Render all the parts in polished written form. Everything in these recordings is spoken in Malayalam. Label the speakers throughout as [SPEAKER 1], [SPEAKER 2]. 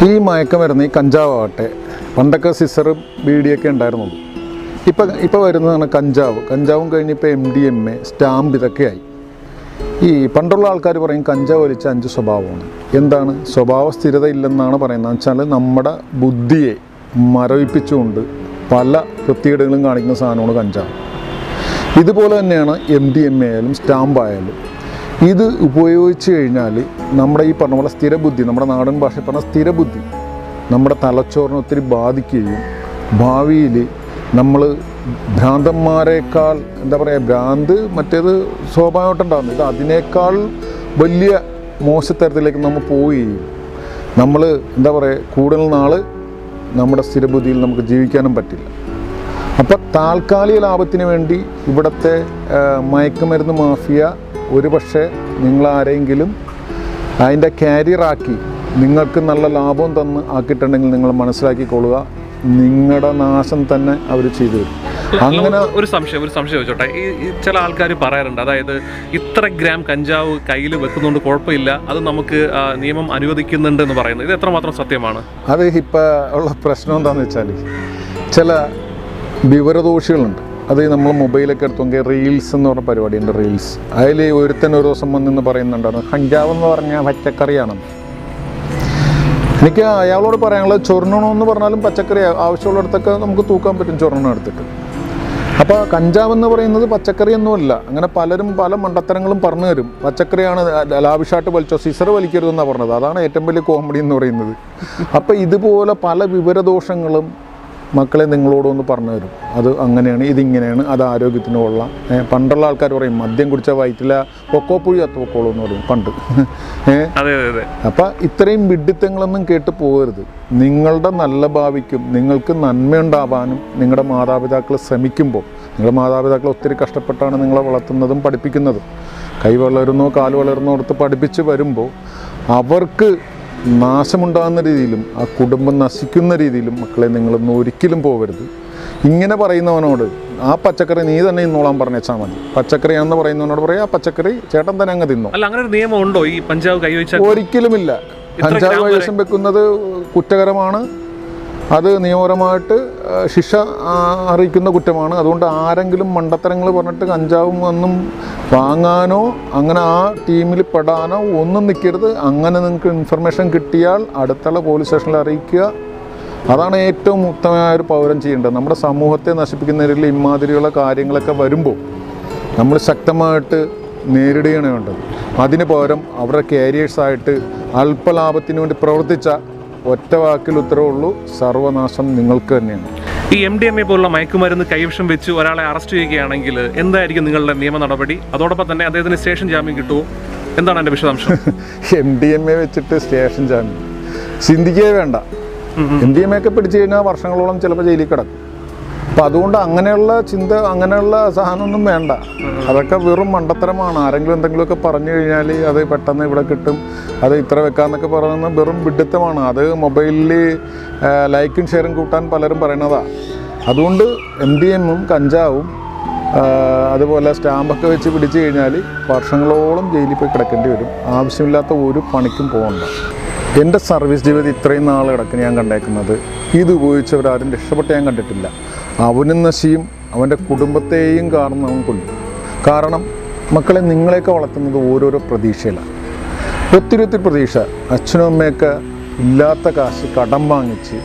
[SPEAKER 1] ഈ മയക്കമരുന്ന് ഈ കഞ്ചാവാകട്ടെ, പണ്ടൊക്കെ സിസറും ബീഡിയൊക്കെ ഉണ്ടായിരുന്നുള്ളൂ. ഇപ്പോൾ വരുന്നതാണ് കഞ്ചാവും കഴിഞ്ഞിപ്പോൾ MDMA, സ്റ്റാമ്പ് ഇതൊക്കെയായി. ഈ പണ്ടുള്ള ആൾക്കാർ പറയും കഞ്ചാവ് വലിച്ച 5 സ്വഭാവമാണ്. എന്താണ് സ്വഭാവ സ്ഥിരത ഇല്ലെന്നാണ് പറയുന്നത്. വെച്ചാൽ നമ്മുടെ ബുദ്ധിയെ മരവിപ്പിച്ചുകൊണ്ട് പല വൃത്തികേടുകളും കാണിക്കുന്ന സാധനമാണ് കഞ്ചാവ്. ഇതുപോലെ തന്നെയാണ് MDMA ആയാലും സ്റ്റാമ്പായാലും. ഇത് ഉപയോഗിച്ച് കഴിഞ്ഞാൽ നമ്മുടെ ഈ പറഞ്ഞ പോലെ സ്ഥിരബുദ്ധി, നമ്മുടെ നാടൻ ഭാഷയിൽ പറഞ്ഞ സ്ഥിരബുദ്ധി നമ്മുടെ തലച്ചോറിനെ ഒത്തിരി ബാധിക്കുകയും ഭാവിയിൽ നമ്മൾ ഭ്രാന്തന്മാരെക്കാൾ എന്താ പറയുക, ഭ്രാന്ത് മറ്റേത് സ്വാഭാവികമായിട്ടുണ്ടാകുന്നു, ഇത് അതിനേക്കാൾ വലിയ മോശത്തരത്തിലേക്ക് നമ്മൾ പോവുകയും നമ്മൾ എന്താ പറയുക കൂടുതൽ നാൾ നമ്മുടെ സ്ഥിരബുദ്ധിയിൽ നമുക്ക് ജീവിക്കാനും പറ്റില്ല. അപ്പം താൽക്കാലിക ലാഭത്തിന് വേണ്ടി ഇവിടുത്തെ മയക്കുമരുന്ന് മാഫിയ ഒരു പക്ഷേ നിങ്ങളാരെങ്കിലും അതിൻ്റെ കാരിയറാക്കി നിങ്ങൾക്ക് നല്ല ലാഭം തന്ന് ആക്കിയിട്ടുണ്ടെങ്കിൽ നിങ്ങൾ മനസ്സിലാക്കിക്കൊള്ളുക, നിങ്ങളുടെ നാശം തന്നെ അവർ ചെയ്തു തരും.
[SPEAKER 2] അങ്ങനെ ഒരു സംശയം ചോദിച്ചോട്ടെ. ഈ ചില ആൾക്കാർ പറയാറുണ്ട്, അതായത് ഇത്ര ഗ്രാം കഞ്ചാവ് കയ്യിൽ വെക്കുന്നതുകൊണ്ട് കുഴപ്പമില്ല, അത് നമുക്ക് നിയമം അനുവദിക്കുന്നുണ്ട് എന്ന് പറയുന്നത്, ഇത് എത്രമാത്രം സത്യമാണ്?
[SPEAKER 1] അത് ഇപ്പോൾ ഉള്ള പ്രശ്നം എന്താണെന്ന് വെച്ചാൽ ചില വിവരദോഷികളുണ്ട്. അത് നമ്മൾ മൊബൈലൊക്കെ എടുത്തെങ്കിൽ റീൽസ് എന്ന് പറഞ്ഞ പരിപാടിയുണ്ട്. റീൽസ് അതിൽ ഒരുത്തൻ ഒരു ദിവസം വന്നെന്ന് പറയുന്നുണ്ടാണ് കഞ്ചാവ് എന്ന് പറഞ്ഞാൽ പച്ചക്കറിയാണ്. എനിക്ക് അയാളോട് പറയാനുള്ളത് ചൊരണണമെന്ന് പറഞ്ഞാലും പച്ചക്കറി ആവശ്യമുള്ളിടത്തൊക്കെ നമുക്ക് തൂക്കാൻ പറ്റും ചൊരണം എടുത്തിട്ട്. അപ്പോൾ കഞ്ചാവെന്ന് പറയുന്നത് പച്ചക്കറിയൊന്നുമല്ല. അങ്ങനെ പലരും പല മണ്ടത്തരങ്ങളും പറഞ്ഞു തരും. പച്ചക്കറിയാണ് ലാവിഷായിട്ട് വലിച്ചോ, സിസർ വലിക്കരുതെന്നാണ് പറഞ്ഞത്. അതാണ് ഏറ്റവും വലിയ കോമഡി എന്ന് പറയുന്നത്. അപ്പോൾ ഇതുപോലെ പല വിവരദോഷങ്ങളും മക്കളെ നിങ്ങളോടൊന്ന് പറഞ്ഞു തരും. അത് അങ്ങനെയാണ്, ഇതിങ്ങനെയാണ്, അത് ആരോഗ്യത്തിന് കൊള്ളാം. പണ്ടുള്ള ആൾക്കാർ പറയും മദ്യം കുടിച്ചാൽ വയറ്റില്ല പൊക്കോപ്പുഴി അത്തോക്കോളൂ എന്ന് പറയും പണ്ട്. അപ്പം ഇത്രയും വിഡ്ഢിത്തങ്ങളൊന്നും കേട്ട് പോകരുത്. നിങ്ങളുടെ നല്ല ഭാവിക്കും നിങ്ങൾക്ക് നന്മയുണ്ടാവാനും നിങ്ങളുടെ മാതാപിതാക്കൾ ശ്രമിക്കുമ്പോൾ, നിങ്ങളുടെ മാതാപിതാക്കൾ ഒത്തിരി കഷ്ടപ്പെട്ടാണ് നിങ്ങളെ വളർത്തുന്നതും പഠിപ്പിക്കുന്നതും. കൈ വളരുന്നോ കാല് വളരുന്നോ അടുത്ത് പഠിപ്പിച്ച് വരുമ്പോൾ അവർക്ക് നാശമുണ്ടാകുന്ന രീതിയിലും ആ കുടുംബം നശിക്കുന്ന രീതിയിലും മക്കളെ നിങ്ങളൊന്നും ഒരിക്കലും പോകരുത്. ഇങ്ങനെ പറയുന്നവനോട് ആ പച്ചക്കറി നീ തന്നെ ഇന്നോളാൻ പറഞ്ഞാൽ മതി. പച്ചക്കറിയാണെന്ന് പറയുന്നവനോട് പറയാം ആ പച്ചക്കറി ചേട്ടൻ തന്നെ അങ്ങ് തിന്നോ.
[SPEAKER 2] അല്ല, അങ്ങനെ ഒരു നിയമം ഉണ്ടോ ഈ പഞ്ചാബ് കൈവച്ച?
[SPEAKER 1] ഒരിക്കലുമില്ല. കഞ്ചാവ് കൈവശം വെക്കുന്നത് കുറ്റകരമാണ്. അത് നിയമപരമായിട്ട് ശിക്ഷ അറിയിക്കുന്ന കുറ്റമാണ്. അതുകൊണ്ട് ആരെങ്കിലും മണ്ടത്തരങ്ങൾ പറഞ്ഞിട്ട് കഞ്ചാവും ഒന്നും വാങ്ങാനോ അങ്ങനെ ആ ടീമിൽ പെടാനോ ഒന്നും നിൽക്കരുത്. അങ്ങനെ നിങ്ങൾക്ക് ഇൻഫർമേഷൻ കിട്ടിയാൽ അടുത്തുള്ള പോലീസ് സ്റ്റേഷനിൽ അറിയിക്കുക. അതാണ് ഏറ്റവും ഉത്തമമായ ഒരു പൗരൻ ചെയ്യേണ്ടത്. നമ്മുടെ സമൂഹത്തെ നശിപ്പിക്കുന്നതിൽ ഇമാതിരിയുള്ള കാര്യങ്ങളൊക്കെ വരുമ്പോൾ നമ്മൾ ശക്തമായിട്ട് നേരിടുകയാണ് വേണ്ടത്. അതിന് പകരം അവരുടെ കാരിയേഴ്സായിട്ട് അല്പലാഭത്തിന് വേണ്ടി പ്രവർത്തിച്ച ഒറ്റ വാക്കിൽ ഉത്തരവുള്ളൂ, സർവനാശം നിങ്ങൾക്ക് തന്നെയാണ്.
[SPEAKER 2] ഈ MDMA പോലുള്ള മയക്കുമരുന്ന് കൈവശം വെച്ച് ഒരാളെ അറസ്റ്റ് ചെയ്യുകയാണെങ്കിൽ എന്തായിരിക്കും നിങ്ങളുടെ നിയമ നടപടി? അതോടൊപ്പം തന്നെ അദ്ദേഹത്തിന് സ്റ്റേഷൻ ജാമ്യം കിട്ടുമോ? എന്താണ് എൻ്റെ വിശദാംശം?
[SPEAKER 1] MDMA വെച്ചിട്ട് സ്റ്റേഷൻ ജാമ്യം ചിന്തിക്കേ വേണ്ട. MDMA ഒക്കെ പിടിച്ചു കഴിഞ്ഞാൽ വർഷങ്ങളോളം ചിലപ്പോൾ ജയിലിൽ കിടക്കും. അപ്പം അതുകൊണ്ട് അങ്ങനെയുള്ള സാധനമൊന്നും വേണ്ട. അതൊക്കെ വെറും മണ്ടത്തരമാണ്. ആരെങ്കിലും എന്തെങ്കിലുമൊക്കെ പറഞ്ഞു കഴിഞ്ഞാൽ അത് പെട്ടെന്ന് ഇവിടെ കിട്ടും, അത് ഇത്ര വെക്കാമെന്നൊക്കെ പറയുന്നത് വെറും വിഡ്ഢിത്തമാണ്. അത് മൊബൈലിൽ ലൈക്കും ഷെയറും കൂട്ടാൻ പലരും പറയണതാണ്. അതുകൊണ്ട് MDMA കഞ്ചാവും അതുപോലെ സ്റ്റാമ്പൊക്കെ വെച്ച് പിടിച്ചു കഴിഞ്ഞാൽ വർഷങ്ങളോളം ജയിലിൽ പോയി കിടക്കേണ്ടി വരും. ആവശ്യമില്ലാത്ത ഒരു പണിക്കും പോകണ്ട. എൻ്റെ സർവീസ് ജീവിതം ഇത്രയും നാൾ കിടക്കുന്ന ഞാൻ കണ്ടേക്കുന്നത് ഇത് ഉപയോഗിച്ചവരാരും രക്ഷപ്പെട്ട് ഞാൻ കണ്ടിട്ടില്ല. അവനും നശിയും അവൻ്റെ കുടുംബത്തെയും കാരണം അവൻ കൊല്ലും. കാരണം മക്കളെ നിങ്ങളെയൊക്കെ വളർത്തുന്നത് ഓരോരോ പ്രതീക്ഷയിലാണ്. ഒത്തിരി പ്രതീക്ഷ. അച്ഛനും അമ്മയൊക്കെ ഇല്ലാത്ത കാശ് കടം വാങ്ങിച്ച്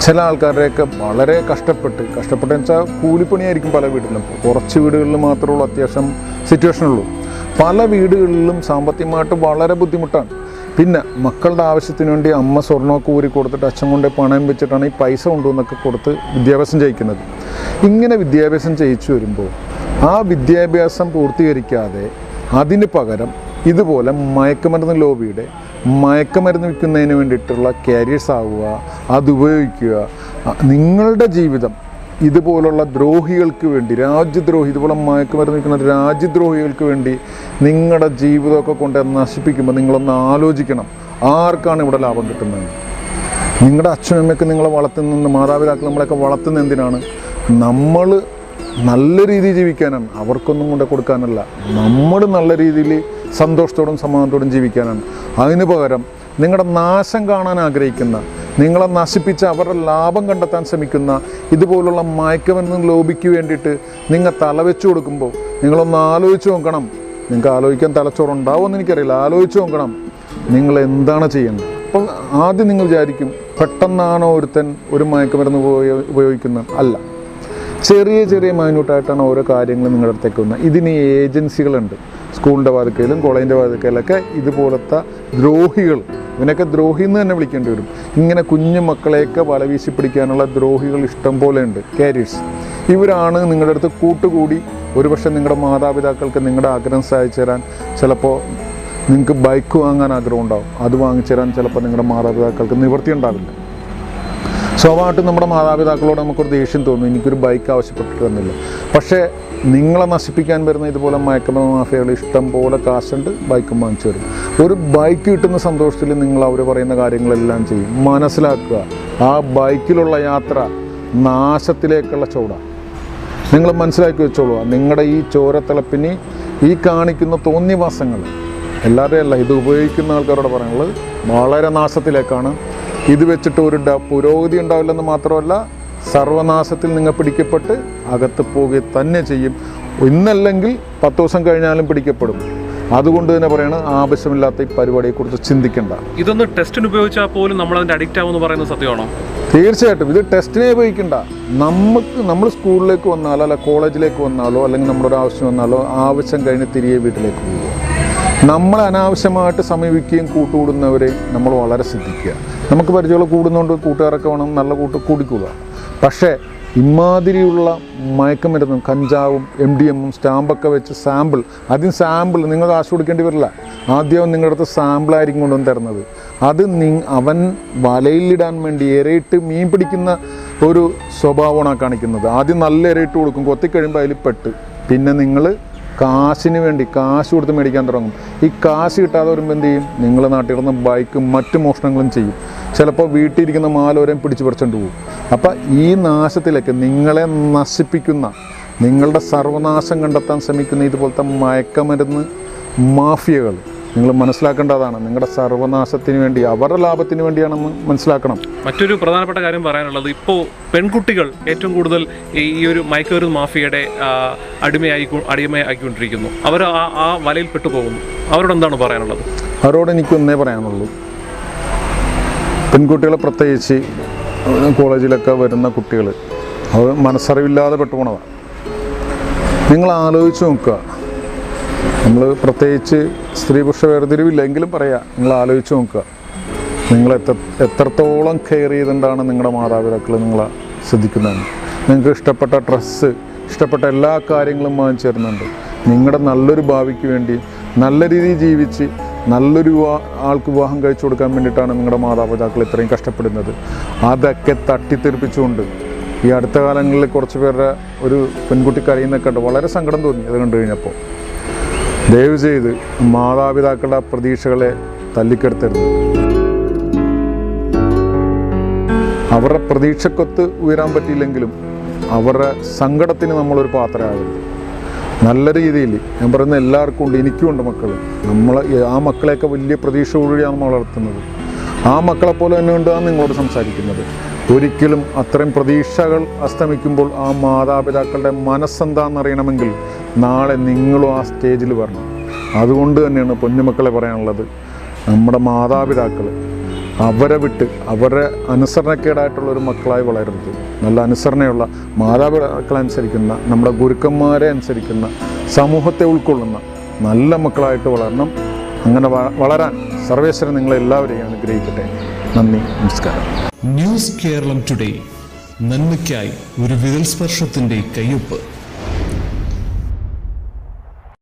[SPEAKER 1] ചില ആൾക്കാരുടെയൊക്കെ വളരെ കഷ്ടപ്പെട്ടെന്ന് വെച്ചാൽ കൂലിപ്പണിയായിരിക്കും പല വീട്ടിലും. കുറച്ച് വീടുകളിൽ മാത്രമേ ഉള്ളൂ അത്യാവശ്യം സിറ്റുവേഷനുള്ളൂ. പല വീടുകളിലും സാമ്പത്തികമായിട്ട് വളരെ ബുദ്ധിമുട്ടാണ്. പിന്നെ മക്കളുടെ ആവശ്യത്തിന് വേണ്ടി അമ്മ സ്വർണ്ണമൊക്കെ ഊരി കൊടുത്തിട്ട് അച്ഛൻ കൊണ്ട് പണയം വെച്ചിട്ടാണ് ഈ പൈസ കൊണ്ടുവന്നൊക്കെ കൊടുത്ത് വിദ്യാഭ്യാസം ചെയ്യിക്കുന്നത്. ഇങ്ങനെ വിദ്യാഭ്യാസം ചെയ്യിച്ചു വരുമ്പോൾ ആ വിദ്യാഭ്യാസം പൂർത്തീകരിക്കാതെ അതിന് പകരം ഇതുപോലെ മയക്കുമരുന്ന് ലോബിയുടെ മയക്കുമരുന്ന് വിൽക്കുന്നതിന് വേണ്ടിയിട്ടുള്ള കാരിയേഴ്സ് ആവുക, അതുപയോഗിക്കുക. നിങ്ങളുടെ ജീവിതം ഇതുപോലുള്ള ദ്രോഹികൾക്ക് വേണ്ടി, രാജ്യദ്രോഹി, ഇതുപോലെ മയക്കുമരുന്ന് വിൽക്കുന്ന രാജ്യദ്രോഹികൾക്ക് വേണ്ടി നിങ്ങളുടെ ജീവിതമൊക്കെ കൊണ്ട് നശിപ്പിക്കുമ്പോൾ നിങ്ങളൊന്ന് ആലോചിക്കണം, ആർക്കാണ് ഇവിടെ ലാഭം കിട്ടുന്നത്? നിങ്ങളുടെ അച്ഛനമ്മയൊക്കെ നിങ്ങളെ വളർത്തുന്ന മാതാപിതാക്കൾ നമ്മളെയൊക്കെ വളർത്തുന്ന എന്തിനാണ്? നമ്മൾ നല്ല രീതിയിൽ ജീവിക്കാനാണ്, അവർക്കൊന്നും കൊണ്ട് കൊടുക്കാനല്ല. നമ്മൾ നല്ല രീതിയിൽ സന്തോഷത്തോടും സമാധാനത്തോടും ജീവിക്കാനാണ്. അതിന് പകരം നിങ്ങളുടെ നാശം കാണാൻ ആഗ്രഹിക്കുന്ന, നിങ്ങളെ നശിപ്പിച്ച് അവരുടെ ലാഭം കണ്ടെത്താൻ ശ്രമിക്കുന്ന ഇതുപോലുള്ള മയക്കുമരുന്ന് ലോബിക്ക് വേണ്ടിയിട്ട് നിങ്ങൾ തലവെച്ചു കൊടുക്കുമ്പോൾ നിങ്ങളൊന്ന് ആലോചിച്ച് നോക്കണം. നിങ്ങൾക്ക് ആലോചിക്കാൻ തലച്ചോറുണ്ടാവുമെന്ന് എനിക്കറിയില്ല. ആലോചിച്ച് നോക്കണം നിങ്ങൾ എന്താണ് ചെയ്യുന്നത്. അപ്പം ആദ്യം നിങ്ങൾ വിചാരിക്കും പെട്ടെന്നാണോ ഒരുത്തൻ ഒരു മയക്കുമരുന്ന് ഉപയോഗിക്കുന്നത്? അല്ല, ചെറിയ ചെറിയ മൈന്യൂട്ടായിട്ടാണ് ഓരോ കാര്യങ്ങളും നിങ്ങളുടെ അടുത്തേക്ക് വന്നത്. ഇതിന് ഏജൻസികളുണ്ട്. സ്കൂളിൻ്റെ വാതിക്കയിലും കോളേജിൻ്റെ വാതിക്കയിലൊക്കെ ഇതുപോലത്തെ ദ്രോഹികൾ, ഇവനൊക്കെ ദ്രോഹി എന്ന് തന്നെ വിളിക്കേണ്ടി വരും. ഇങ്ങനെ കുഞ്ഞു മക്കളെയൊക്കെ വലവീശി പിടിക്കാനുള്ള ദ്രോഹികൾ ഇഷ്ടം പോലെ ഉണ്ട്, കാരിയേഴ്സ്. ഇവരാണ് നിങ്ങളുടെ അടുത്ത് കൂട്ടുകൂടി ഒരുപക്ഷെ നിങ്ങളുടെ മാതാപിതാക്കൾക്ക് നിങ്ങളുടെ ആഗ്രഹം സാധിച്ചു തരാൻ, ചിലപ്പോൾ നിങ്ങൾക്ക് ബൈക്ക് വാങ്ങാൻ ആഗ്രഹം ഉണ്ടാവും, അത് വാങ്ങിച്ചു തരാൻ ചിലപ്പോൾ നിങ്ങളുടെ മാതാപിതാക്കൾക്ക് നിവൃത്തി ഉണ്ടാവില്ല. സ്വാഭാവികമായിട്ടും നമ്മുടെ മാതാപിതാക്കളോട് നമുക്കൊരു ദേഷ്യം തോന്നും, എനിക്കൊരു ബൈക്ക് ആവശ്യപ്പെട്ടിട്ട് വന്നില്ല. പക്ഷേ നിങ്ങളെ നശിപ്പിക്കാൻ വരുന്ന ഇതുപോലെ മയക്കുമരുന്ന് മാഫിയകൾ ഇഷ്ടം പോലെ കാശുണ്ട്, ബൈക്കും വാങ്ങിച്ചു വരും. ഒരു ബൈക്ക് കിട്ടുന്ന സന്തോഷത്തിൽ നിങ്ങൾ അവർ പറയുന്ന കാര്യങ്ങളെല്ലാം ചെയ്യും. മനസ്സിലാക്കുക, ആ ബൈക്കിലുള്ള യാത്ര നാശത്തിലേക്കുള്ള ചുവടാണ്. നിങ്ങൾ മനസ്സിലാക്കി വെച്ചോളൂ. നിങ്ങളുടെ ഈ ചോരത്തിളപ്പിന് ഈ കാണിക്കുന്ന തോന്നിവാസങ്ങൾ എല്ലാവരുടെയും അല്ല, ഇത് ഉപയോഗിക്കുന്ന ആൾക്കാരോട് പറയാനുള്ളത് വളരെ നാശത്തിലേക്കാണ്. ഇത് വെച്ചിട്ട് ഒരു പുരോഗതി ഉണ്ടാവില്ലെന്ന് മാത്രമല്ല, സർവനാശത്തിൽ നിങ്ങൾ പിടിക്കപ്പെട്ട് അകത്ത് പോവുക തന്നെ ചെയ്യും. ഇന്നല്ലെങ്കിൽ 10 ദിവസം കഴിഞ്ഞാലും പിടിക്കപ്പെടും. അതുകൊണ്ട് തന്നെ പറയണം, ആവശ്യമില്ലാത്ത ഈ പരിപാടിയെക്കുറിച്ച് ചിന്തിക്കേണ്ട.
[SPEAKER 2] ഇതൊന്ന് ടെസ്റ്റിന് ഉപയോഗിച്ചാൽ പോലും നമ്മൾ അതിൻ്റെ അഡിക്റ്റ് ആവുമെന്ന് പറയുന്നത് സത്യമാണോ?
[SPEAKER 1] തീർച്ചയായിട്ടും ഇത് ടെസ്റ്റിനെ ഉപയോഗിക്കണ്ട. നമ്മൾ സ്കൂളിലേക്ക് വന്നാലോ അല്ല കോളേജിലേക്ക് വന്നാലോ അല്ലെങ്കിൽ നമ്മുടെ ഒരു ആവശ്യം വന്നാലോ ആവശ്യം കഴിഞ്ഞ് തിരികെ വീട്ടിലേക്ക് പോവുക. നമ്മൾ അനാവശ്യമായിട്ട് സമീപിക്കുകയും കൂട്ടുകൂടുന്നവരെ നമ്മൾ വളരെ ശ്രദ്ധിക്കുക. നമുക്ക് പരിചയമുള്ള കൂടുന്നതുകൊണ്ട് കൂട്ടുകാരൊക്കെ വേണം, നല്ല കൂട്ടിക്കൂടുക. പക്ഷേ ഇമാതിരിയുള്ള മയക്കുമരുന്നും കഞ്ചാവും MDMA സ്റ്റാമ്പൊക്കെ വെച്ച് ആദ്യം സാമ്പിൾ നിങ്ങൾ കാശ് കൊടുക്കേണ്ടി വരില്ല. ആദ്യം നിങ്ങളുടെ അടുത്ത് സാമ്പിളായിരിക്കും കൊണ്ടുവന്ന് തരുന്നത്. അത് അവൻ വലയിലിടാൻ വേണ്ടി ഇരയിട്ട് മീൻ പിടിക്കുന്ന ഒരു സ്വഭാവമാണ് കാണിക്കുന്നത്. ആദ്യം നല്ല ഇരയിട്ട് കൊടുക്കും, കൊത്തിക്കഴിയുമ്പോൾ അതിൽ പെട്ട് പിന്നെ നിങ്ങൾ കാശിന് വേണ്ടി കാശ് കൊടുത്ത് മേടിക്കാൻ തുടങ്ങും. ഈ കാശ് കിട്ടാതെ വരുമ്പോൾ എന്ത് ചെയ്യും? നിങ്ങൾ നാട്ടിൽ കിടന്ന് ബൈക്കും മറ്റു മോഷണങ്ങളും ചെയ്യും. ചിലപ്പോൾ വീട്ടിലിരിക്കുന്ന മാലോരെയും പിടിച്ചു പറിച്ചുകൊണ്ട് പോകും. അപ്പം ഈ നാശത്തിലേക്ക് നിങ്ങളെ നശിപ്പിക്കുന്ന, നിങ്ങളുടെ സർവനാശം കണ്ടെത്താൻ ശ്രമിക്കുന്ന ഇതുപോലത്തെ മയക്കമരുന്ന് മാഫിയകൾ നിങ്ങൾ മനസ്സിലാക്കേണ്ടതാണ്. നിങ്ങളുടെ സർവനാശത്തിന് വേണ്ടി, അവരുടെ ലാഭത്തിന് വേണ്ടിയാണെന്ന് മനസ്സിലാക്കണം.
[SPEAKER 2] മറ്റൊരു പ്രധാനപ്പെട്ട കാര്യം പറയാനുള്ളത്, ഇപ്പോൾ പെൺകുട്ടികൾ ഏറ്റവും കൂടുതൽ ഈ ഒരു മയക്കുമരുന്ന് മാഫിയയുടെ അടിമയായിക്കൊണ്ടിരിക്കുന്നു. അവർ ആ വലയിൽ പെട്ടുപോകുന്നു. അവരോട് എന്താണ് പറയാനുള്ളത്?
[SPEAKER 1] അവരോട് എനിക്കൊന്നേ പറയാനുള്ളൂ. പെൺകുട്ടികളെ പ്രത്യേകിച്ച് കോളേജിലൊക്കെ വരുന്ന കുട്ടികൾ, അവർ മനസ്സറിവില്ലാതെ പെട്ടുപോണതാണ്. നിങ്ങൾ ആലോചിച്ച് നോക്കുക. നമ്മൾ പ്രത്യേകിച്ച് സ്ത്രീ പുരുഷ വേർതിരിവില്ലെങ്കിലും പറയാം, നിങ്ങൾ ആലോചിച്ച് നോക്കുക. നിങ്ങൾ എത്രത്തോളം കെയർ ചെയ്തുകൊണ്ടാണ് നിങ്ങളുടെ മാതാപിതാക്കൾ നിങ്ങളെ ശ്രദ്ധിക്കുന്നതാണ്. നിങ്ങൾക്ക് ഇഷ്ടപ്പെട്ട ഡ്രസ്സ്, ഇഷ്ടപ്പെട്ട എല്ലാ കാര്യങ്ങളും വാങ്ങിച്ചു തരുന്നുണ്ട്. നിങ്ങളുടെ നല്ലൊരു ഭാവിക്ക് വേണ്ടി നല്ല രീതിയിൽ ജീവിച്ച് നല്ലൊരു ആൾക്ക് വിവാഹം കഴിച്ചു കൊടുക്കാൻ വേണ്ടിയിട്ടാണ് നിങ്ങളുടെ മാതാപിതാക്കൾ ഇത്രയും കഷ്ടപ്പെടുന്നത്. അതൊക്കെ തട്ടിത്തെറിപ്പിച്ചുകൊണ്ട് ഈ അടുത്ത കാലങ്ങളിൽ കുറച്ച് പേരുടെ ഒരു പെൺകുട്ടി കരയുന്നൊക്കെ ഉണ്ട്. വളരെ സങ്കടം തോന്നി അത് കണ്ടു കഴിഞ്ഞപ്പോൾ. ദയവ് ചെയ്ത് മാതാപിതാക്കളുടെ പ്രതീക്ഷകളെ തല്ലിക്കെടുത്തരുത്. അവരുടെ പ്രതീക്ഷക്കൊത്ത് ഉയരാൻ പറ്റിയില്ലെങ്കിലും അവരുടെ സങ്കടത്തിന് നമ്മളൊരു പാത്രമാകരുത്. നല്ല രീതിയിൽ ഞാൻ പറയുന്ന എല്ലാവർക്കും ഉണ്ട്, എനിക്കുമുണ്ട് മക്കൾ. ആ മക്കളെയൊക്കെ വലിയ പ്രതീക്ഷയോടെയാണ് നമ്മൾ വളർത്തുന്നത്. ആ മക്കളെപ്പോലെ തന്നെ കൊണ്ടാണ് നിങ്ങളോട് സംസാരിക്കുന്നത്. ഒരിക്കലും അത്രയും പ്രതീക്ഷകൾ അസ്തമിക്കുമ്പോൾ ആ മാതാപിതാക്കളുടെ മനസ്സെന്താണെന്നറിയണമെങ്കിൽ നാളെ നിങ്ങളും ആ സ്റ്റേജിൽ വരണം. അതുകൊണ്ട് തന്നെയാണ് പൊന്നുമക്കളെ പറയാനുള്ളത്, നമ്മുടെ മാതാപിതാക്കൾ അവരെ വിട്ട് അവരെ അനുസരണക്കേടായിട്ടുള്ളൊരു മക്കളായി വളരരുത്. നല്ല അനുസരണയുള്ള മാതാപിതാക്കളെ അനുസരിക്കുന്ന, നമ്മുടെ ഗുരുക്കന്മാരെ അനുസരിക്കുന്ന, സമൂഹത്തെ ഉൾക്കൊള്ളുന്ന നല്ല മക്കളായിട്ട് വളരണം. അങ്ങനെ വളരാൻ സർവേശ്വരൻ നിങ്ങളെല്ലാവരെയും അനുഗ്രഹിക്കട്ടെ. നന്ദി, നമസ്കാരം.
[SPEAKER 3] ന്യൂസ് കേരളം ടുഡേ, നന്മയ്ക്കായി ഒരു വിരൽ സ്പർശത്തിന്റെ കയ്യൊപ്പ്.